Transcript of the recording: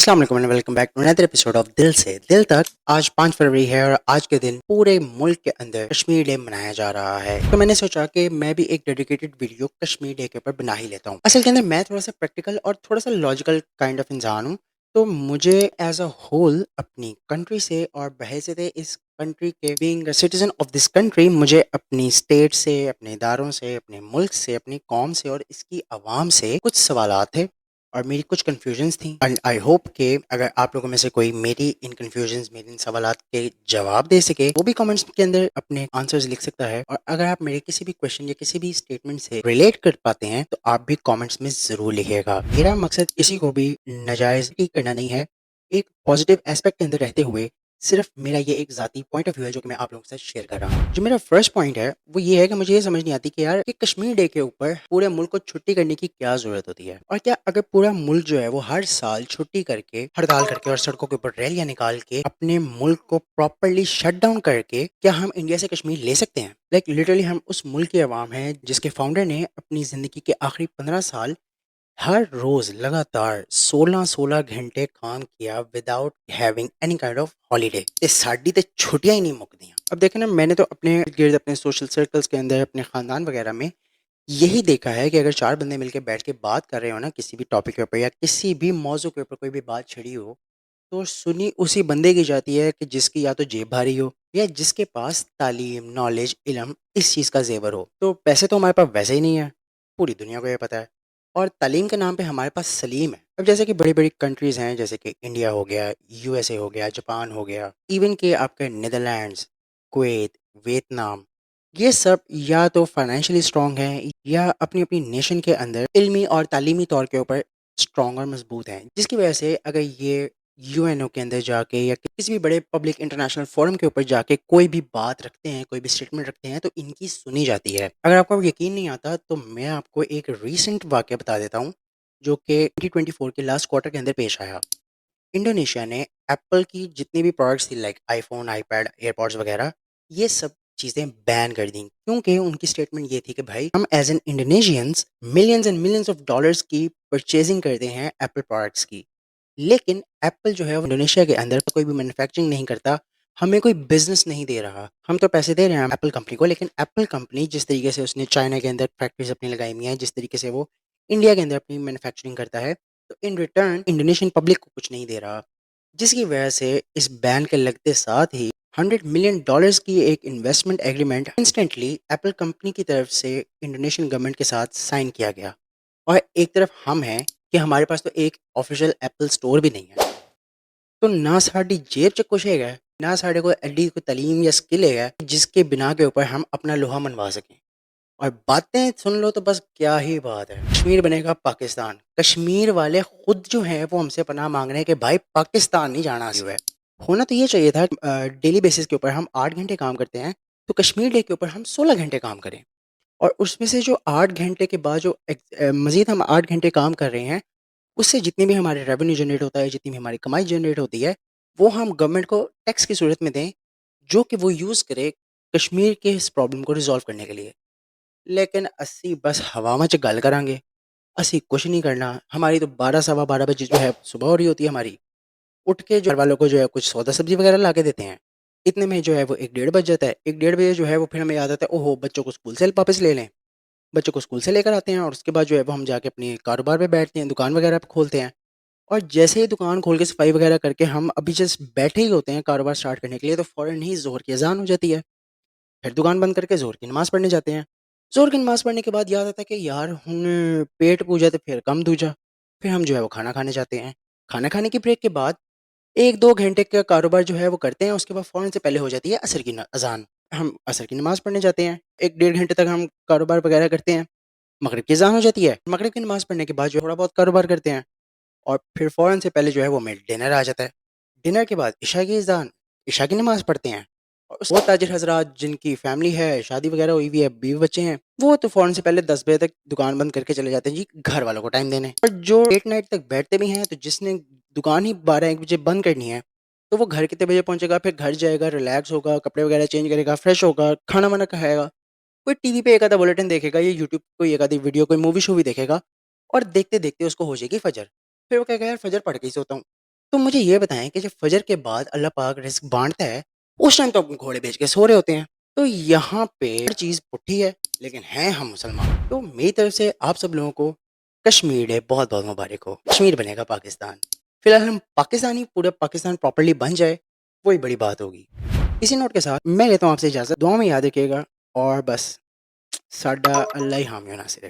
अस्सलाम वालेकुम and welcome back to another episode of दिल से दिल तक। आज 5 फरवरी है और आज के दिन पूरे मुल्क के अंदर कश्मीर डे मनाया जा रहा है। तो मैंने सोचा कि मैं भी एक डेडिकेटेड वीडियो कश्मीर डे के ऊपर बना ही लेता हूँ। असल के अंदर मैं थोड़ा सा प्रैक्टिकल और थोड़ा सा लॉजिकल काइंड ऑफ इंसान हूँ। तो मुझे एज अ होल अपनी कंट्री से और बहैसियत इस कंट्री के being citizen of this country, मुझे अपनी स्टेट से, अपने इदारों से, अपने मुल्क से, अपनी कौम से और इसकी आवाम से कुछ सवालात थे और मेरी कुछ कन्फ्यूजन्स थी। एंड आई होप कि अगर आप लोगों में से कोई मेरी इन कन्फ्यूजन्स, मेरी इन सवालात के जवाब दे सके, वो भी कमेंट्स के अंदर अपने आंसर्स लिख सकता है। और अगर आप मेरे किसी भी क्वेश्चन या किसी भी स्टेटमेंट से रिलेट कर पाते हैं तो आप भी कमेंट्स में ज़रूर लिखिएगा। मेरा मकसद किसी को भी नाजायज़ करना नहीं है, एक पॉजिटिव एस्पेक्ट के अंदर रहते हुए सिर्फ मेरा ये एक ज़ाती पॉइंट ऑफ व्यू है जो कि मैं आप लोगों के साथ शेयर कर रहा हूँ। जो मेरा फर्स्ट पॉइंट है वो ये है कि मुझे ये समझ नहीं आती कि यार कि कश्मीर डे के ऊपर पूरे मुल्क को छुट्टी करने की क्या ज़रूरत होती है, और क्या अगर पूरा मुल्क जो है वो हर साल छुट्टी करके, हड़ताल करके और सड़कों के ऊपर रैलियां निकाल के अपने मुल्क को प्रॉपरली शट डाउन करके क्या हम इंडिया से कश्मीर ले सकते हैं? लाइक लिटरली हम उस मुल्क की आवाम है जिसके फाउंडर ने अपनी ज़िंदगी के आखिरी 15 साल हर रोज लगातार 16-16 घंटे काम किया without having any kind of holiday. ते साडी ते छुट्टियां ही नहीं मुकदियां। अब देखें ना, मैंने तो अपने गिर्द, अपने सोशल सर्कल्स के अंदर, अपने खानदान वगैरह में यही देखा है कि अगर चार बंदे मिलकर बैठ के बात कर रहे हो ना किसी भी टॉपिक के ऊपर या किसी भी मौजू के ऊपर कोई भी बात छिड़ी हो, तो सुनी उसी बंदे की जाती है कि जिसकी या तो जेब भारी हो या जिसके पास तालीम, नॉलेज, इल्म इस चीज़ का जेवर हो। तो पैसे तो हमारे पास वैसे ही नहीं है, पूरी दुनिया को ये पता है। और तालीम के नाम पे हमारे पास सलीम है। अब जैसे कि बड़ी बड़ी कंट्रीज़ हैं, जैसे कि इंडिया हो गया, यूएसए हो गया, जापान हो गया, इवन के आपके नीदरलैंड्स, कुवैत, वियतनाम, ये सब या तो फाइनेंशियली स्ट्रांग हैं या अपनी अपनी नेशन के अंदर इल्मी और तालीमी तौर के ऊपर स्ट्रांग और मजबूत हैं, जिसकी वजह से अगर ये यूएनओ के अंदर जाके या किसी भी बड़े पब्लिक इंटरनेशनल फोरम के ऊपर जाके कोई भी बात रखते हैं, कोई भी स्टेटमेंट रखते हैं, तो इनकी सुनी जाती है। अगर आपको यकीन नहीं आता तो मैं आपको एक रीसेंट वाक़या बता देता हूँ जो कि 2024 के लास्ट क्वार्टर के अंदर पेश आया। इंडोनेशिया ने एप्पल की जितनी भी प्रोडक्ट्स थी, लाइक आईफोन, आईपैड, एयरपॉड्स वगैरह, ये सब चीज़ें बैन कर दी, क्योंकि उनकी स्टेटमेंट ये थी कि भाई हम as an Indonesians millions and millions of dollars की परचेजिंग करते हैं एप्पल प्रोडक्ट्स की, लेकिन एप्पल जो है वो इंडोनेशिया के अंदर कोई भी मैन्युफैक्चरिंग नहीं करता, हमें कोई बिजनेस नहीं दे रहा। हम तो पैसे दे रहे हैं एप्पल कंपनी को, लेकिन एप्पल कंपनी जिस तरीके से उसने चाइना के अंदर फैक्ट्रीज अपनी लगाई हुई हैं, जिस तरीके से वो इंडिया के अंदर अपनी मैन्युफैक्चरिंग करता है, तो इन रिटर्न इंडोनेशियन पब्लिक को कुछ नहीं दे रहा। जिसकी वजह से इस बैन के लगते साथ ही $100 मिलियन की एक investment agreement instantly Apple company की तरफ से इंडोनेशियन गवर्नमेंट के साथ साइन किया गया। और एक तरफ हम हैं कि हमारे पास तो एक ऑफिशियल एप्पल स्टोर भी नहीं है। तो ना साड़ी जेब च कुछ हैगा, ना साढ़े को एडी कोई तालीम या स्किल है जिसके बिना के ऊपर हम अपना लोहा मनवा सकें। और बातें सुन लो तो बस क्या ही बात है, कश्मीर बनेगा पाकिस्तान। कश्मीर वाले खुद जो हैं वो हमसे पनाह मांग रहे हैं कि भाई पाकिस्तान नहीं जाना हुआ है। होना तो ये चाहिए था, डेली बेसिस के ऊपर हम 8 घंटे काम करते हैं, तो कश्मीर डे के ऊपर हम 16 घंटे काम करें। और उसमें से जो 8 घंटे के बाद जो मजीद हम 8 घंटे काम कर रहे हैं, उससे जितनी भी हमारे रेवेन्यू जनरेट होता है, जितनी भी हमारी कमाई जनरेट होती है, वो हम गवर्नमेंट को टैक्स की सूरत में दें, जो कि वो यूज़ करे कश्मीर के इस प्रॉब्लम को रिजॉल्व करने के लिए। लेकिन असी बस हवा में गल करांगे, असी कुछ नहीं करना। हमारी तो 12 सवा 12 बजे जो है सुबह हो रही होती है हमारी, उठ के जो घर वालों को जो है कुछ सौदा सब्जी वगैरह ला के देते हैं। इतने में जो है वो 1 डेढ़ बज जाता है। 1 डेढ़ बजे जो है वो फिर हमें याद आता है, ओहो बच्चों को स्कूल से वापस ले लें। बच्चों को स्कूल से लेकर आते हैं और उसके बाद जो है वो हम जाके अपनी कारोबार पे बैठते हैं, दुकान वगैरह पे खोलते हैं। और जैसे ही दुकान खोल के सफाई वगैरह करके हम अभी जस्ट बैठे ही होते हैं कारोबार स्टार्ट करने के लिए, तो फ़ौरन ही ज़ोहर की अज़ान हो जाती है। फिर दुकान बंद करके ज़ोहर की नमाज़ पढ़ने जाते हैं। ज़ोहर की नमाज़ पढ़ने के बाद याद आता है कि यार हुन पेट पूजा तो फिर कम दूजा। फिर हम जो है वो खाना खाने जाते हैं। खाना खाने की ब्रेक के बाद 1-2 घंटे का कारोबार जो है वो करते हैं, उसके बाद फ़ौरन से पहले हो जाती है असर की न अज़ान। हम असर की नमाज़ पढ़ने जाते हैं। 1 डेढ़ घंटे तक हम कारोबार वगैरह करते हैं। मगरिब की अज़ान हो जाती है। मगरिब की नमाज़ पढ़ने के बाद जो थोड़ा बहुत कारोबार करते हैं और फिर फ़ौरन से पहले जो है वो हमें डिनर आ जाता है। डिनर के बाद इशा की अज़ान, इशा की नमाज़ पढ़ते हैं। और वो ताजिर हज़रात जिनकी फ़ैमिली है, शादी वगैरह हुई हुई है, बीवी-बच्चे हैं, वो तो फ़ौरन से पहले 10 बजे तक दुकान बंद करके चले जाते हैं जी घर वालों को टाइम देने। और जो लेट नाइट तक बैठते भी हैं, तो जिसने दुकान ही 12-1 बजे बंद करनी है, तो वो घर कितने बजे पहुँचेगा, फिर घर जाएगा, रिलैक्स होगा, कपड़े वगैरह चेंज करेगा, फ्रेश होगा, खाना-वाना खाएगा। कोई टीवी पे एक आधा बुलेटिन देखेगा या यूट्यूब पे कोई एक आधी वीडियो, कोई मूवी शो भी देखेगा और देखते-देखते उसको हो जाएगी फजर। फिर वो कहेगा यार फजर पढ़ के ही सोता हूँ। تو مجھے یہ بتائیں کہ جب فجر کے بعد اللہ پاک رزق بانٹتا ہے اس ٹائم تو ہم گھوڑے بیچ کے سو رہے ہوتے ہیں. تو یہاں پہ ہر چیز پٹھی ہے لیکن ہیں ہم مسلمان. تو میری طرف سے آپ سب لوگوں کو کشمیر ڈے بہت بہت مبارک ہو. کشمیر بنے گا پاکستان. فی الحال ہم پاکستانی پورا پاکستان پراپرلی بن جائے وہی بڑی بات ہوگی. اسی نوٹ کے ساتھ میں لیتا ہوں آپ سے اجازت. دعا میں یاد رکھیے گا اور بس ساڈا اللہ ہی حامی و ناصر ہے.